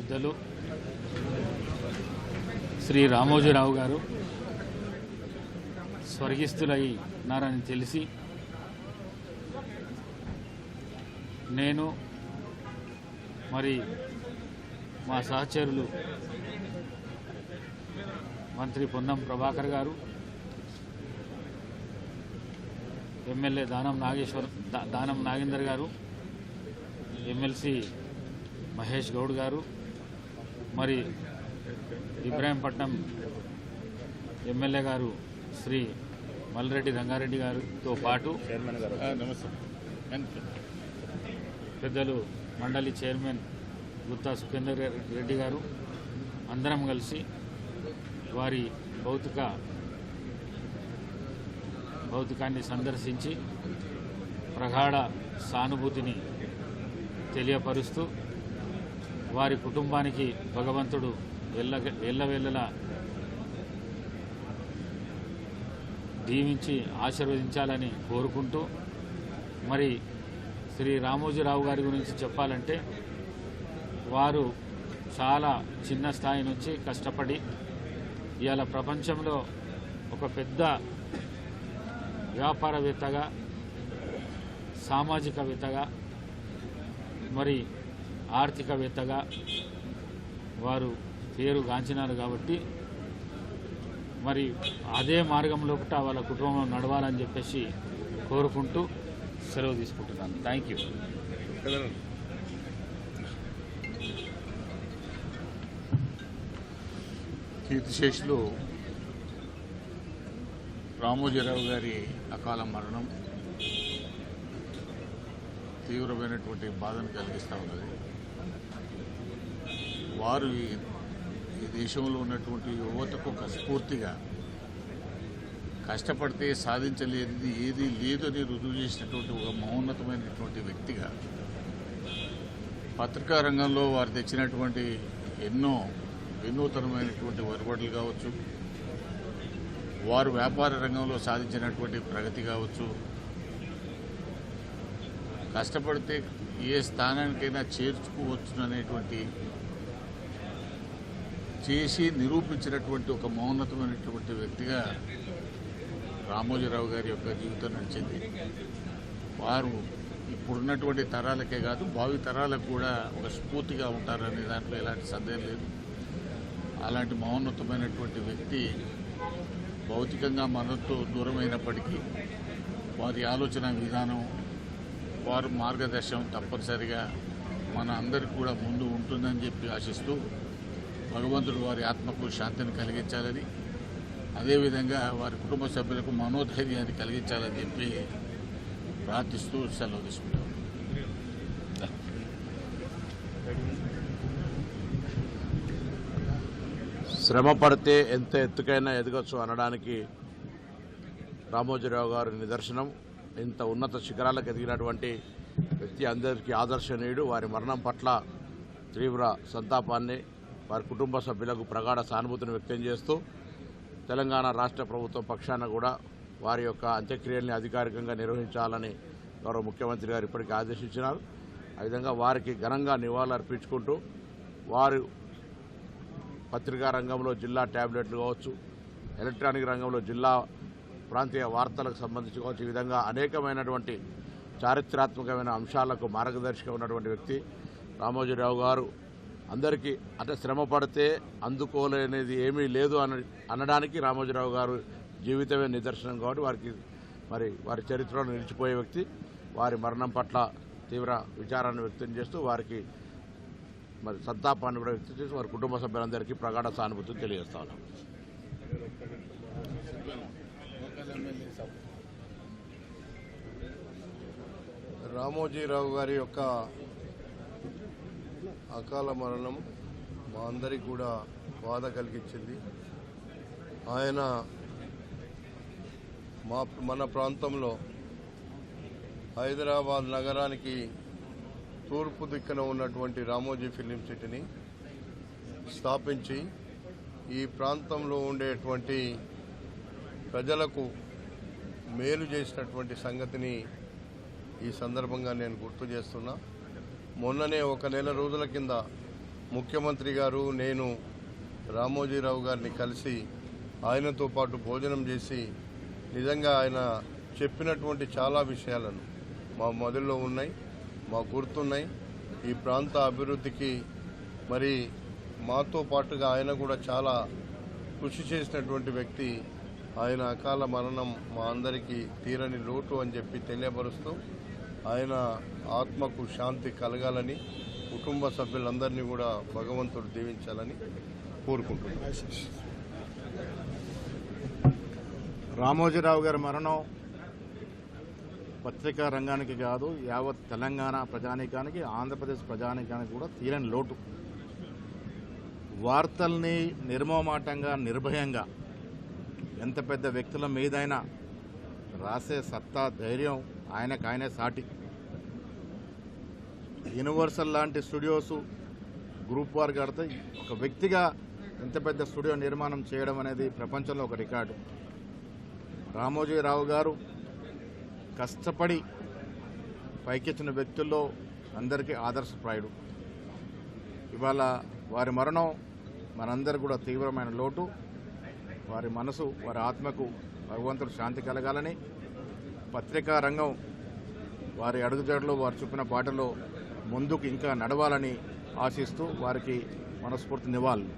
పెద్దలు శ్రీ రామోజీరావు గారు స్వర్గస్థులైనారని తెలిసి నేను మరి మా సహచరులు మంత్రి పొన్నం ప్రభాకర్ గారు, ఎమ్మెల్యే దానం నాగేందర్ గారు, ఎమ్మెల్సీ మహేష్ గౌడ్ గారు, మరి ఇబ్రాహీంపట్నం ఎమ్మెల్యే గారు శ్రీ మల్రెడ్డి రంగారెడ్డి గారితో పాటు పెద్దలు మండలి చైర్మన్ గుత్తా సుఖేందర్ రెడ్డి గారు అందరం కలిసి వారి భౌతికాన్ని సందర్శించి ప్రగాఢ సానుభూతిని తెలియపరుస్తూ వారి కుటుంబానికి భగవంతుడు ఎల్లవేళలా దీవించి ఆశీర్వదించాలని కోరుకుంటూ, మరి శ్రీ రామోజీరావు గారి గురించి చెప్పాలంటే వారు చాలా చిన్న స్థాయి నుంచి కష్టపడి ఇవాళ ప్రపంచంలో ఒక పెద్ద వ్యాపారవేత్తగా, సామాజికవేత్తగా, మరి ఆర్థికవేత్తగా వారు పేరుగాంచినారు. కాబట్టి మరి అదే మార్గంలో వాళ్ళ కుటుంబం నడవాలని చెప్పేసి కోరుకుంటూ సెలవు తీసుకుంటున్నాను. Thank you. కీర్తిశేషులు రామోజీరావు గారి అకాల మరణం తీవ్రమైనటువంటి బాధను కలిగిస్తూ ఉన్నది. వారు ఈ దేశంలో ఉన్నటువంటి యువతకు స్ఫూర్తిగా కష్టపడితే సాధించలేనిది ఏదీ లేదని రుజువు చేసినటువంటి ఒక మహోన్నతమైనటువంటి వ్యక్తిగా, పత్రికా రంగంలో వారు తెచ్చినటువంటి ఎన్నో వినూతనమైనటువంటి ఒరబడులు కావచ్చు, వారు వ్యాపార రంగంలో సాధించినటువంటి ప్రగతి కావచ్చు, కష్టపడితే ఏ స్థానానికైనా చేర్చుకోవచ్చుననేటువంటి చేసి నిరూపించినటువంటి ఒక మౌన్నతమైనటువంటి వ్యక్తిగా రామోజీరావు గారి యొక్క జీవితం నడిచింది. వారు ఇప్పుడున్నటువంటి తరాలకే కాదు, భావి తరాలకు కూడా ఒక స్ఫూర్తిగా ఉంటారనే దాంట్లో ఎలాంటి సందేహం లేదు. అలాంటి మహోన్నతమైనటువంటి వ్యక్తి భౌతికంగా మనతో దూరమైనప్పటికీ వారి ఆలోచన విధానం, వారు మార్గదర్శనం తప్పనిసరిగా మన అందరికీ కూడా ముందు ఉంటుందని చెప్పి ఆశిస్తూ భగవంతుడు వారి ఆత్మకు శాంతిని కలిగించాలని, అదేవిధంగా వారి కుటుంబ సభ్యులకు మనోధైర్యాన్ని కలిగించాలని చెప్పి ప్రార్థిస్తూ సెలవు తీసుకుంటాం. శ్రమ పడితే ఎంత ఎత్తుకైనా ఎదగచ్చు అనడానికి రామోజీరావు గారి నిదర్శనం. ఇంత ఉన్నత శిఖరాలకు ఎదిగినటువంటి వ్యక్తి అందరికీ ఆదర్శనీయుడు. వారి మరణం పట్ల తీవ్ర సంతాపాన్ని, వారి కుటుంబ సభ్యులకు ప్రగాఢ సానుభూతిని వ్యక్తం చేస్తూ తెలంగాణ రాష్ట్ర ప్రభుత్వం పక్షాన కూడా వారి యొక్క అంత్యక్రియల్ని అధికారికంగా నిర్వహించాలని గౌరవ ముఖ్యమంత్రి గారు ఇప్పటికీ ఆదేశించినారు. ఆ విధంగా వారికి ఘనంగా నివాళులు అర్పించుకుంటూ వారు పత్రికా రంగంలో జిల్లా ట్యాబ్లెట్లు కావచ్చు, ఎలక్ట్రానిక్ రంగంలో జిల్లా ప్రాంతీయ వార్తలకు సంబంధించి కావచ్చు, ఈ విధంగా అనేకమైనటువంటి చారిత్రాత్మకమైన అంశాలకు మార్గదర్శిగా ఉన్నటువంటి వ్యక్తి రామోజీరావు గారు. అందరికీ అంటే శ్రమ పడితే అందుకోలేనిది ఏమీ లేదు అనడానికి రామోజీరావు గారు జీవితమే నిదర్శనం. కాబట్టి వారి చరిత్రలో నిలిచిపోయే వ్యక్తి. వారి మరణం పట్ల తీవ్ర విచారాన్ని వ్యక్తం చేస్తూ వారికి సంతాపాన్ని కూడా వ్యక్తం చేసి వారి కుటుంబ సభ్యులందరికీ ప్రగాఢ సానుభూతిని తెలియజేస్తా ఉన్నాం. రామోజీరావు గారి యొక్క అకాల మరణం మా అందరికీ కూడా బాధ కలిగించింది. ఆయన మన ప్రాంతంలో హైదరాబాద్ నగరానికి తూర్పు దిక్కున ఉన్నటువంటి రామోజీ ఫిలిం సిటీని స్థాపించి ఈ ప్రాంతంలో ఉండేటువంటి ప్రజలకు మేలు చేసినటువంటి సంగతిని ఈ సందర్భంగా నేను గుర్తు చేస్తున్నా. మొన్ననే ఒక నెల రోజుల కింద ముఖ్యమంత్రి గారు నేను రామోజీరావు గారిని కలిసి ఆయనతో పాటు భోజనం చేసి నిజంగా ఆయన చెప్పినటువంటి చాలా విషయాలను మా మొదల్లో ఉన్నాయి, మాకు గుర్తున్నాయి. ఈ ప్రాంత అభివృద్ధికి మరి మాతో పాటుగా ఆయన కూడా చాలా కృషి చేసినటువంటి వ్యక్తి. ఆయన అకాల మరణం మా అందరికీ తీరని లోటు అని చెప్పి తెలియపరుస్తూ ఆయన ఆత్మకు శాంతి కలగాలని, కుటుంబ సభ్యులందరినీ కూడా భగవంతుడు దీవించాలని కోరుకుంటున్నాను. రామోజీరావు గారి మరణం పత్రికా రంగానికి కాదు, యావత్ తెలంగాణ ప్రజానీకానికి, ఆంధ్రప్రదేశ్ ప్రజానీకానికి కూడా తీరని లోటు. వార్తల్ని నిర్మోమాటంగా, నిర్భయంగా ఎంత పెద్ద వ్యక్తుల మీదైనా రాసే సత్తా, ధైర్యం ఆయనే సాటి. యూనివర్సల్ లాంటి స్టూడియోస్ గ్రూప్ వారు కడితే ఒక వ్యక్తిగా ఇంత పెద్ద స్టూడియో నిర్మాణం చేయడం అనేది ప్రపంచంలో ఒక రికార్డు. రామోజీరావు గారు కష్టపడి పైకెచ్చిన వ్యక్తుల్లో అందరికీ ఆదర్శప్రాయుడు. ఇవాళ వారి మరణం మనందరూ కూడా తీవ్రమైన లోటు. వారి మనసు, వారి ఆత్మకు భగవంతుడు శాంతి కలగాలని, పత్రికా రంగం వారి అడుగుజాడలో, వారు చూపిన బాటలో ముందుకు ఇంకా నడవాలని ఆశిస్తూ వారికి మనస్ఫూర్తి నివాళులు.